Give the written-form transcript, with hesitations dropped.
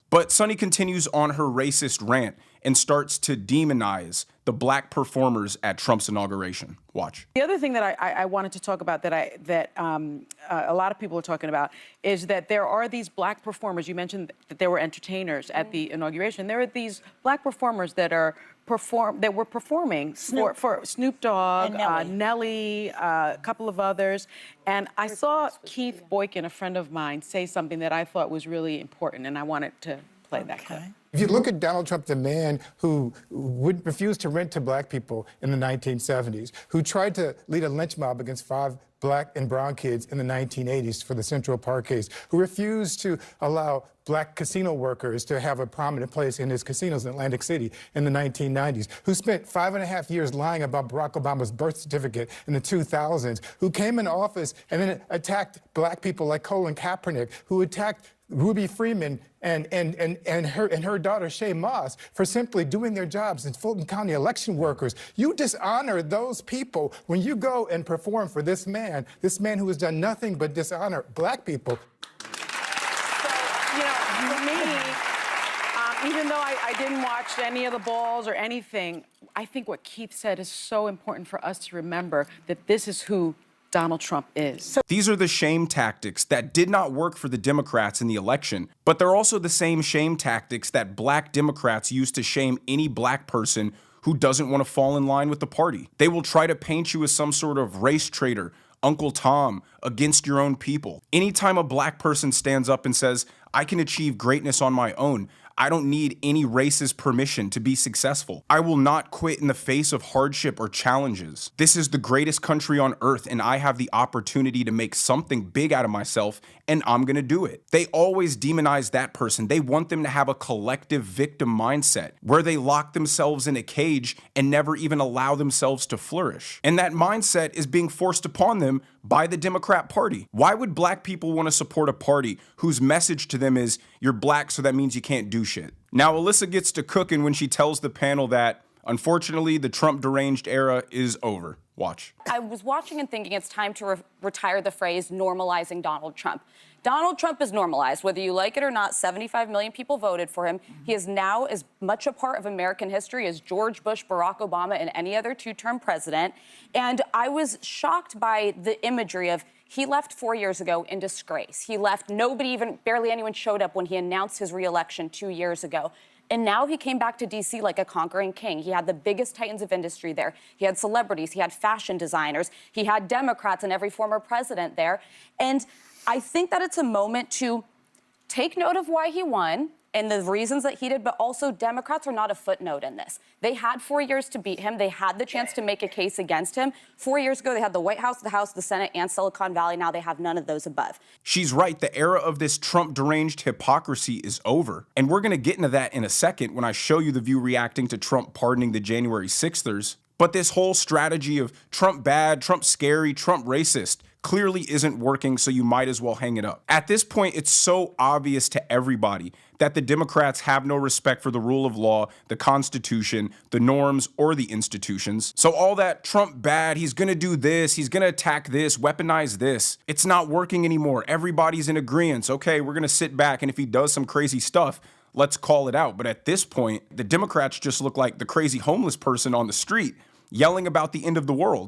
But Sunny continues on her racist rant and starts to demonize the black performers at Trump's inauguration. Watch. The other thing that I wanted to talk about that a lot of people are talking about is that there are these black performers. You mentioned that there were entertainers at the inauguration. There are these black performers that were performing for Snoop Dogg, Nelly, a couple of others. And I saw Keith Boykin, a friend of mine, say something that I thought was really important, and I wanted to play that clip. If you look at Donald Trump, the man who would refuse to rent to black people in the 1970s, who tried to lead a lynch mob against 5 black and brown kids in the 1980s for the Central Park case, who refused to allow black casino workers to have a prominent place in his casinos in Atlantic City in the 1990s, who spent 5.5 years lying about Barack Obama's birth certificate in the 2000s, who came into office and then attacked black people like Colin Kaepernick, who attacked Ruby Freeman and her daughter Shay Moss for simply doing their jobs as Fulton County election workers. You dishonor those people when you go and perform for this man who has done nothing but dishonor black people. So, you know, for me, even though I didn't watch any of the balls or anything, I think what Keith said is so important for us to remember, that this is who Donald Trump is. These are the shame tactics that did not work for the Democrats in the election, but they're also the same shame tactics that black Democrats use to shame any black person who doesn't want to fall in line with the party. They will try to paint you as some sort of race traitor, Uncle Tom, against your own people. Anytime a black person stands up and says, I can achieve greatness on my own, I don't need any racist permission to be successful. I will not quit in the face of hardship or challenges. This is the greatest country on earth, and I have the opportunity to make something big out of myself, and I'm gonna do it. They always demonize that person. They want them to have a collective victim mindset where they lock themselves in a cage and never even allow themselves to flourish. And that mindset is being forced upon them by the Democrat Party. Why would black people want to support a party whose message to them is, you're black, so that means you can't do shit? Now, Alyssa gets to cooking when she tells the panel that, unfortunately, the Trump deranged era is over. Watch. I was watching and thinking it's time to retire the phrase normalizing Donald Trump. Donald Trump is normalized, whether you like it or not. 75 million people voted for him. He is now as much a part of American history as George Bush, Barack Obama, and any other two-term president. And I was shocked by the imagery of, he left 4 years ago in disgrace. He left, barely anyone showed up when he announced his re-election 2 years ago. And now he came back to D.C. like a conquering king. He had the biggest titans of industry there. He had celebrities, he had fashion designers, he had Democrats and every former president there. And I think that it's a moment to take note of why he won and the reasons that he did, but also Democrats are not a footnote in this. They had 4 years to beat him. They had the chance to make a case against him. 4 years ago, they had the White House, the House, the Senate, and Silicon Valley. Now they have none of those above. She's right. The era of this Trump deranged hypocrisy is over. And we're going to get into that in a second when I show you the view reacting to Trump pardoning the January 6thers. But this whole strategy of Trump bad, Trump scary, Trump racist clearly isn't working, so you might as well hang it up. At this point, it's so obvious to everybody that the Democrats have no respect for the rule of law, the Constitution, the norms, or the institutions. So all that Trump bad, he's gonna do this, he's gonna attack this, weaponize this, it's not working anymore. Everybody's in agreement. Okay, we're gonna sit back, and if he does some crazy stuff, let's call it out. But at this point, the Democrats just look like the crazy homeless person on the street yelling about the end of the world.